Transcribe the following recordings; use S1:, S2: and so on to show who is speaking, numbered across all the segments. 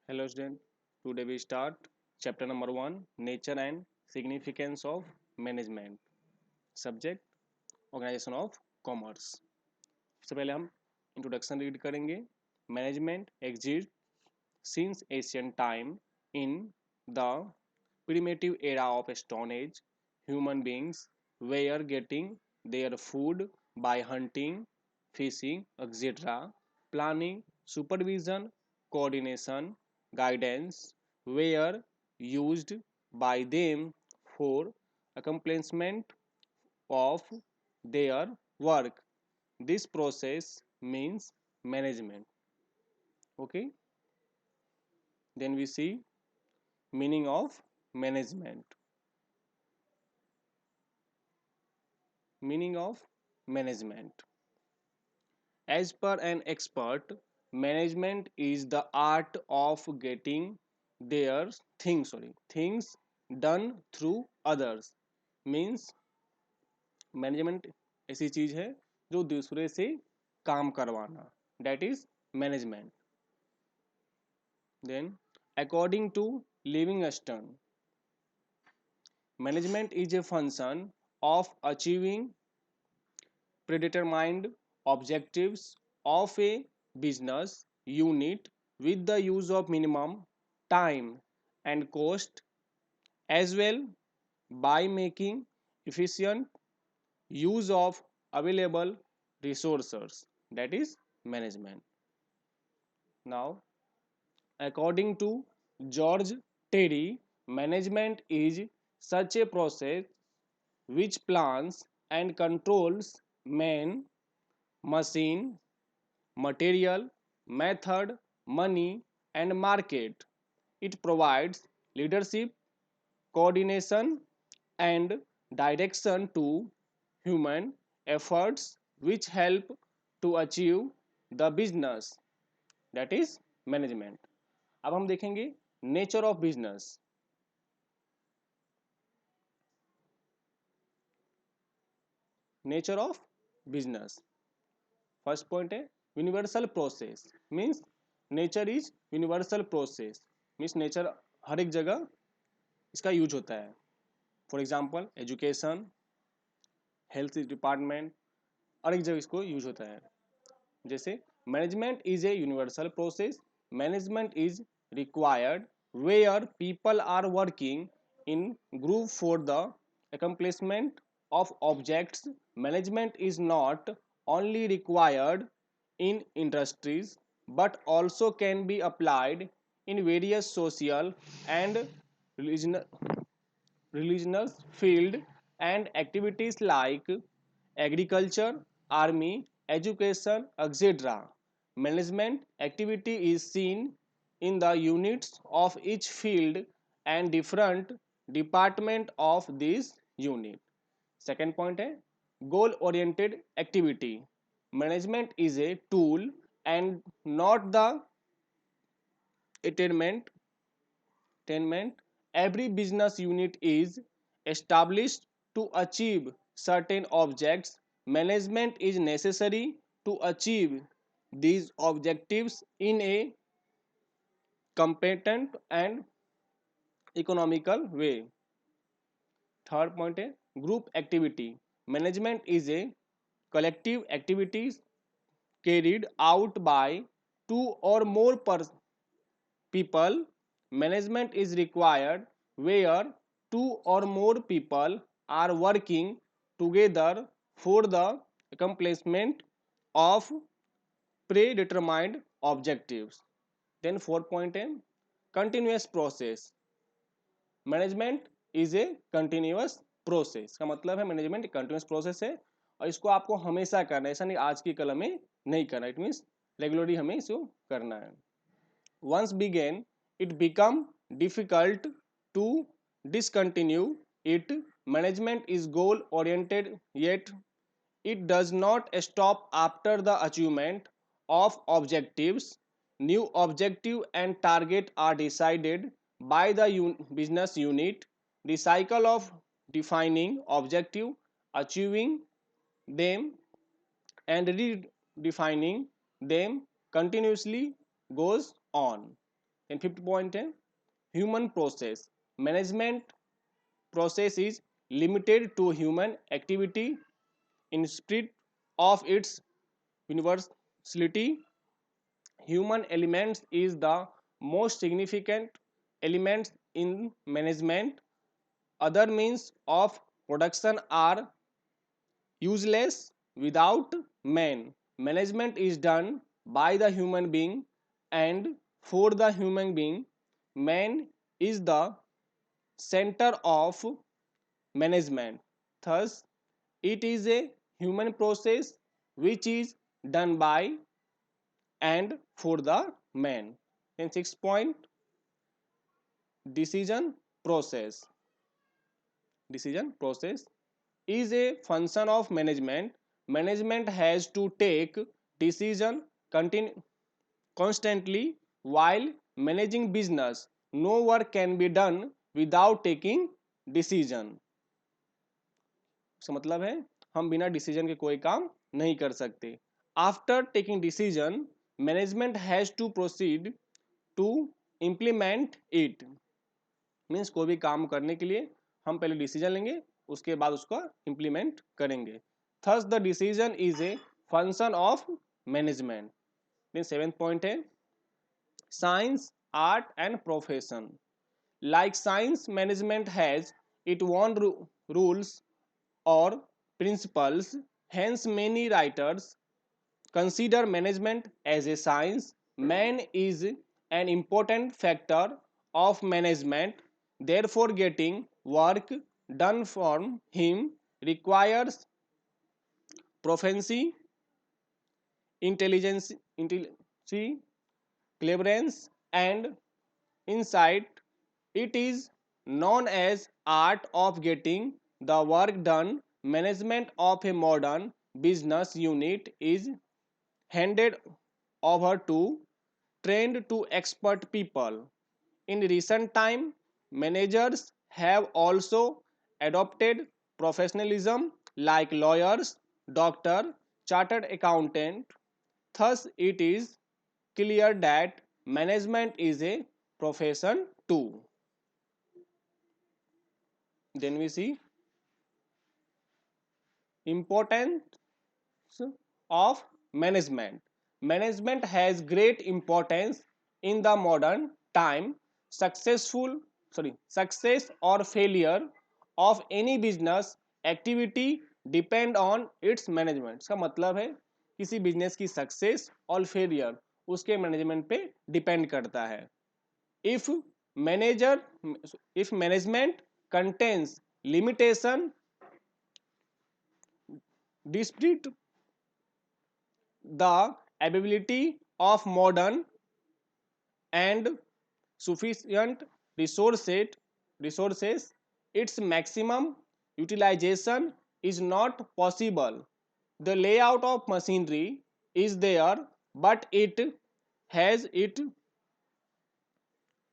S1: Hello student, today we start chapter number 1 Nature and Significance of Management. Subject Organization of Commerce. सबसे पहले हम introduction read करेंगे. Management exist since ancient time in the primitive era of stone age. Human beings were getting their food by hunting, fishing, etc. Planning, supervision, coordination, guidance were used by them for accomplishment of their work. This process means management. Okay, then we see meaning of management. Meaning of management. As per an expert, management is the art of getting their things done through others. Means management ऐसी चीज है जो दूसरे से काम करवाना. That is management. Then according to Livingstone, management is a function of achieving predetermined objectives of a business unit with the use of minimum time and cost, as well by making efficient use of available resources. That is management. Now, according to George Terry, management is such a process which plans and controls men, machine, material, method, money, and market. It provides leadership, coordination, and direction to human efforts which help to achieve the business. That is management. अब हम देखेंगे nature of business. Nature of business. First point है universal process. Means nature is universal process. Means nature हर एक जगह इसका use होता है. For example education, health department, हर एक जगह इसको यूज होता है. जैसे management is a universal process. Management is required where people are working in group for the accomplishment of objects. Management is not only required in industries but also can be applied in various social and religious field and activities like agriculture, army, education, etc. Management activity is seen in the units of each field and different department of this unit. Second point है goal oriented activity. Management is a tool and not the attainment. Every business unit is established to achieve certain objects. Management is necessary to achieve these objectives in a competent and economical way. Third point है group activity. Management is a collective activities carried out by two or more people. Management is required where two or more people are working together for the accomplishment of predetermined objectives. Then fourth point है continuous process. Management is A continuous process. का मतलब है management एक continuous process है और इसको आपको हमेशा करना है. ऐसा नहीं आज की कलम में नहीं करना. इट मीन्स रेगुलरली हमें इसको करना है. Once begin it become difficult to discontinue it. Management is goal oriented yet it does not stop after the achievement of objectives. New objective and target are decided by the business unit. The cycle of defining objective, achieving them, and redefining them continuously goes on. Then fifth point है human process management process is limited to human activity in spirit of its universality. Human elements is the most significant elements in management. Other means of production are useless without man. Management is done by the human being and for the human being. Man is the center of management. Thus, it is a human process which is done by and for the man. Then sixth point, decision process. Decision process is a function of management. Management has to take decision constantly while managing business. No work can be done without taking decision. इसका मतलब है हम बिना decision के कोई काम नहीं कर सकते. After taking decision management has to proceed to implement it. Means कोई भी काम करने के लिए हम पहले डिसीजन लेंगे उसके बाद उसका इम्प्लीमेंट करेंगे. Thus the decision is a function of management. Then seventh point है science art and profession. Like science management has it own rules or principles. Hence, many writers consider management as a science. Man is an important factor of management. Therefore, getting work done for him requires proficiency, intelligence, cleverness, and insight. It is known as art of getting the work done. Management of a modern business unit is handed over to trained to expert people. In recent time, managers have also adopted professionalism like lawyers, doctor, chartered accountant. Thus, it is clear that management is a profession too. Then we see importance of management. Management has great importance in the modern time. Success or failure of any business activity depend on its management. इसका मतलब है किसी business की success और failure उसके management पे depend करता है. if manager if management contains limitation, dispute the ability of modern and sufficient resources, its maximum utilization is not possible. The layout of machinery is there, but it has its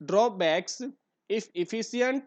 S1: drawbacks. If efficient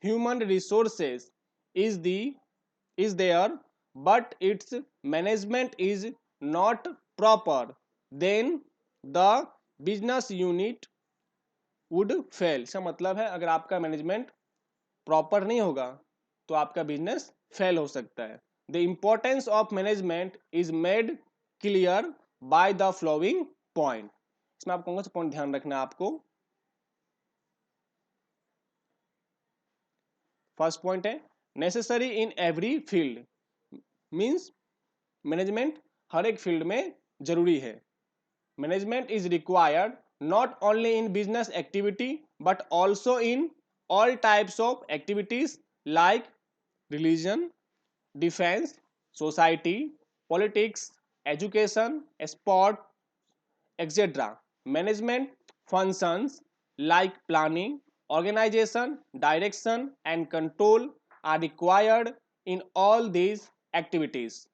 S1: human resources is there but its management is not proper, then the business unit would fail. इसका मतलब है अगर आपका management proper नहीं होगा तो आपका business fail हो सकता है. The importance of management is made clear by the following point. इसमें आप कौन सा पॉइंट ध्यान रखना है आपको. फर्स्ट पॉइंट है necessary in every field. Means management हर एक फील्ड में जरूरी है. Management is required not only in business activity but also in all types of activities like religion, defence, society, politics, education, sport, etc. Management functions like planning, organization, direction, and control are required in all these activities.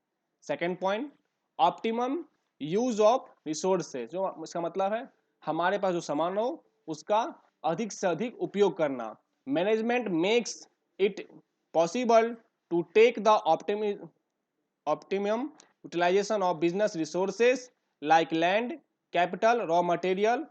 S1: Second point, optimum use of resources. जो इसका मतलब है हमारे पास जो सामान हो उसका अधिक से अधिक उपयोग करना. Management makes it possible to take the optimum utilization of business resources like land, capital, raw material,